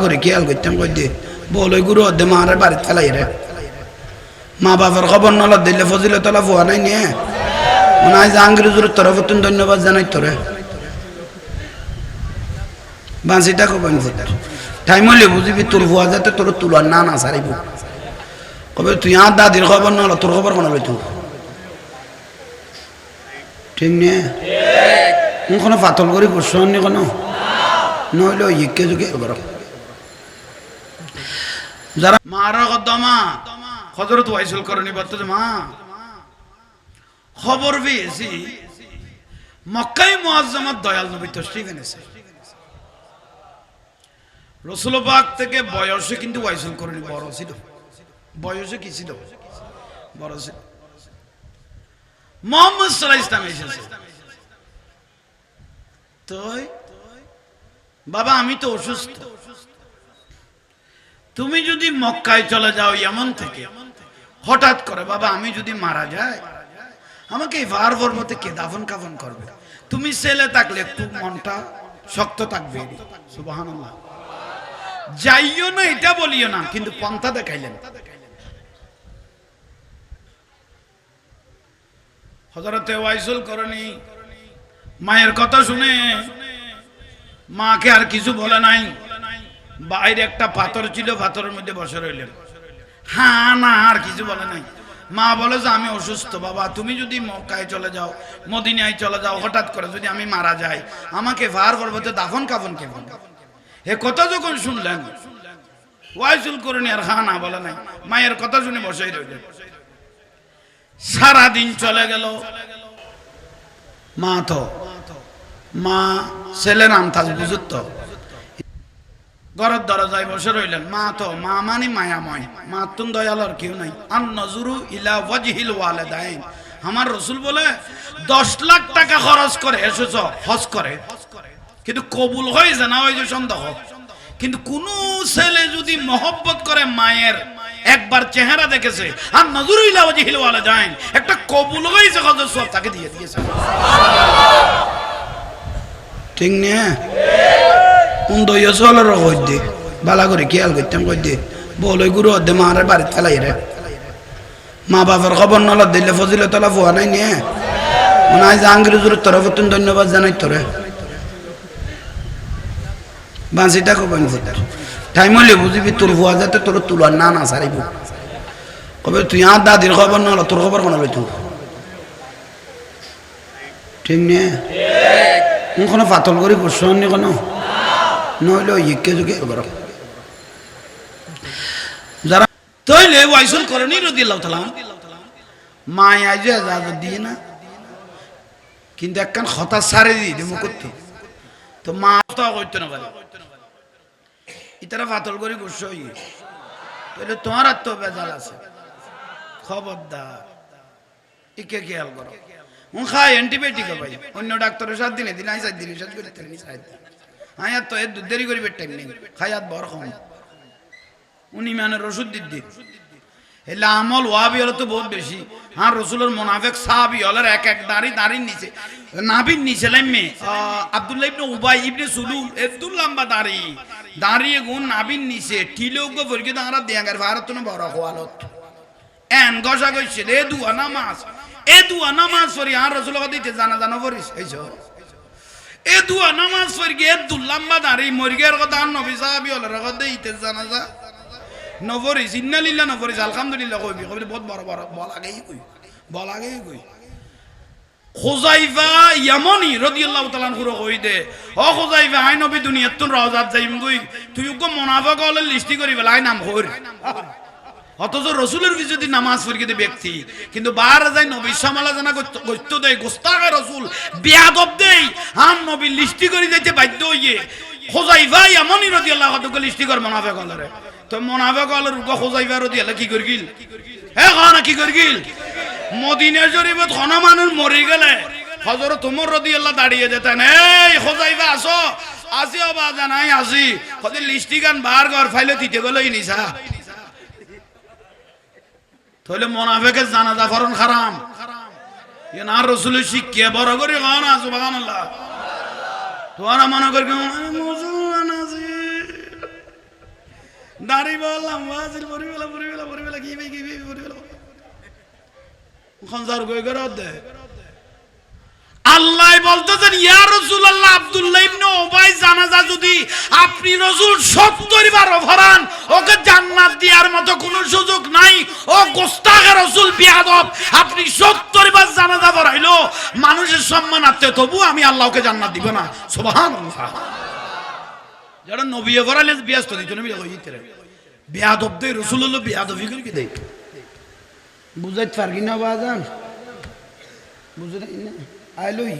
করে খেয়াল করতাম কই দিয়ে বলে গুরু অর্ধে মারে বাড়িতে ফেলাই রে মা বাবার খবর নলা দিলে ফজিলে তোলা ফুয়া নাই নিয়ে মনে হয় জাহাঙ্গীর হুজুরের তরফ তুমি ধন্যবাদ জানাই তোরে বাঁশিটা কো বাঁশিটার টাইম হলে বুঝিবি তোর ফুয়া যাতে তোর তুলার না না সারিব কবে তুই আর দাদির খবর নলা তোর খবর কোনো লইতো ঠিক নিয়ে কোনো ফাতল করি বসন নি কোনো নইলে ইকে যুগে করো যারা মারা কদমা হযরত ওয়াইসুল করনি বলতে মা খবর পেয়েছি মক্কায় মুআজ্জামাত দয়াল নবী তশরিফ এনেছে রাসূল পাক থেকে বয়সে কিন্তু ওয়াইসুল করনি বড় ছিল বয়সে কি ছিল বড় ছিল মুহাম্মদ সাল্লাল্লাহু আলাইহি ওয়াসাল্লাম এসেছে তো বাবা আমি তো অসুস্থ তুমি যদি মক্কায় চলে যাও ইয়ামান থেকে হঠাৎ করে বাবা আমি যদি মারা যাই আমাকে এই ভার পর্বতে কে দাফন কাফন করবে তুমি ছেলে থাকলে একটু মনটা শক্ত থাকবে সুবহানাল্লাহ যাইও না এটা বলিও না কিন্তু পন্থা দেখাইলেন হযরত ওয়াইসুল করনি মায়ের কথা শুনে মাকে আর কিছু বলে নাই বাইরে একটা পাথর ছিল পাথরের মধ্যে বসে রইলেন হ্যাঁ না আর কিছু বলে নাই মা বলে যে আমি অসুস্থ বাবা তুমি যদি মক্কায় চলে যাও মদিনায় চলে যাও হঠাৎ করে যদি আমি মারা যাই আমাকে ভার পর্বতে দাফন কাফন কে করবে এ কথা যখন শুনলেন ওয়াইসুল করনি আর হ্যাঁ না বলে নাই মায়ের কথা শুনে বসেই রইলেন সারা দিন চলে গেল মা তো মা ছেলে নাম থাক বুঝত ঘরের দরজায় বসে রইলেন মা তো মা মানে মায়াময় মা তুম দয়ালর কেউ নাই আন নজরু ইলা ওয়াজহিল ওয়ালিদাইন আমার রাসূল বলে 10 লাখ টাকা খরচ করে এসেছো হজ করে কিন্তু কবুল হয়েছে না ওই যে সন্দেহ কিন্তু কোন ছেলে যদি মহব্বত করে মায়ের একবার চেহারা দেখেছে আর নজরু ইলা ওয়াজহিল ওয়ালিদাইন একটা কবুল হয়েছে হজের সওয়াব তাকে দিয়ে দিয়েছে ঠিক না উন্দয় চলার কই দে বালা করে খেয়াল করতাম কই দে বলে গুরু অর্ধে মারে বাড়িতে ফেলাই রে মা বাবার খবর নলা দিলে ফজিলে তোলা ফুয়া নাই নিয়ে মনে হয় জাহাঙ্গীর হুজুরের তরফ তুমি ধন্যবাদ জানাই তোরে বাঁশিটা কো বাঁশিটার টাইম হলে বুঝিবি তোর ফুয়া যাতে তোর তুলার না না সারিব কবে তুই আর দাদির খবর নলা তোর খবর কোনো লইতো ঠিক নিয়ে কোনো ফাতল করি বসন নি কোনো নইলে ইকে যুগে করো যারা তইলে ওয়াইসুল করনি রাদিয়াল্লাহু তাআলা মা আইজে ইজাজত দিয়ে না কিন্তু একখান কথা সারে দিয়ে দিমু করতে তো মা তো কইতে না পারে ইতারা ফাতল করি বসই তাহলে তোমার আর তো বেজাল আছে খবরদার ইকে খেয়াল করো খাই অ্যান্টিবায়োটিক ভাই অন্য ডাক্তারের 7 দিনে দিন 7 দিন শেষ করে তেল নিছে আয়া তো এত দেরি করিবে টাইম নেই খায়াত বড় কম উনি মানে ওষুধ দিদি এলা আমল ওয়াবি হলো তো বহুত বেশি আর রাসূলের মুনাফিক সাহাবী হলার এক এক দাড়ির নিচে নাভির নিচে লাইমে আব্দুল্লাহ ইবনে উবাই ইবনে সুলুল এত লম্বা দাড়িয়ে গুণ নাভির নিচে টিলোগ ফরকে দাঁড়া দেয়াঙ্গার ভারত না বড় হওয়ালত এন গসা কইছে এ দুয়া নামাজ পড়ি আর রাসূল দিতে জানা পড়িস এইছো এ দুয়া নামাজ পড়ি এ দুল্লাম্বা দাঁড়ি মরিগের কথা নবী সাহাবী হলার কথা দিতে জানাজা নবরিস ইন্না লিল্লাহ নবরিস আলহামদুলিল্লাহ কইবি বহুত বড় বলাগেই কই খুজাইফা ইয়ামানি রাদিয়াল্লাহু তাআলা আনহু কই দে ও খুজাইফা আই নবী দুনিয়াত তুন রাজাত যাইম গই তুই গো মুনাফিক হলে লিস্টি করি বেলাই নাম হর অথচ রাসূলের যদি নামাজ পড়িয়ে দে ব্যক্তি কিন্তু বাহার যায় নবী সমালোচনা করতে দেয় গোস্তাখে রাসূল বেয়াদব দেই আর নবী লিস্টি করি যাইতে বাধ্য হইয়ে খুজাইফা ইয়ামানি রাদিয়াল্লাহু তাআলা লিস্টি কর মুনাফিক হলে তো মুনাফিক হলে রুকো খুজাইফা রাদিয়াল্লাহু কি করগিল হে খানা কি করগিল মদিনা শরীফত খানা মানুষ মরে গেলে হযরত ওমর রাদিয়াল্লাহু দাঁড়িয়ে যেতেন এই খুজাইফা আসো আসি বাবা জানাই আসি কত লিস্টি গান বার ঘর ফাইলে দিতে গলই নিসা তাহলে মুনাফিকের জানাজা পড়ন হারাম এ না রাসূলের শিক্ষা বড় করে গান সুবহানাল্লাহ তোরা মনে কর দাঁড়ি বললাম ওয়াজিল পরিবেলা কি পরিবেলা খনজার গই করে দে আল্লাহ বলতেছেন ইয়া রাসূলুল্লাহ আব্দুল্লাহ ইবনে উবাই জানাজা যদি আপনি রাসূল 70 বার পড়ান ওকে জান্নাত দেওয়ার মতো কোনো সুযোগ নাই ও গোস্তাখে রাসূল বিয়াদব আপনি 70 বার জানাজা পড়াইলো মানুষের সম্মানার্থে তবু আমি আল্লাহকে জান্নাত দিব না সুবহানাল্লাহ যারা নবী পড়ালে ব্যস্ত দিত নবী কইতে রে বিয়াদব দে রাসূলুল্লাহ বিয়াদবি করে কি দেই বুঝাইতে পারবি না বাজান বুঝে না আইলোই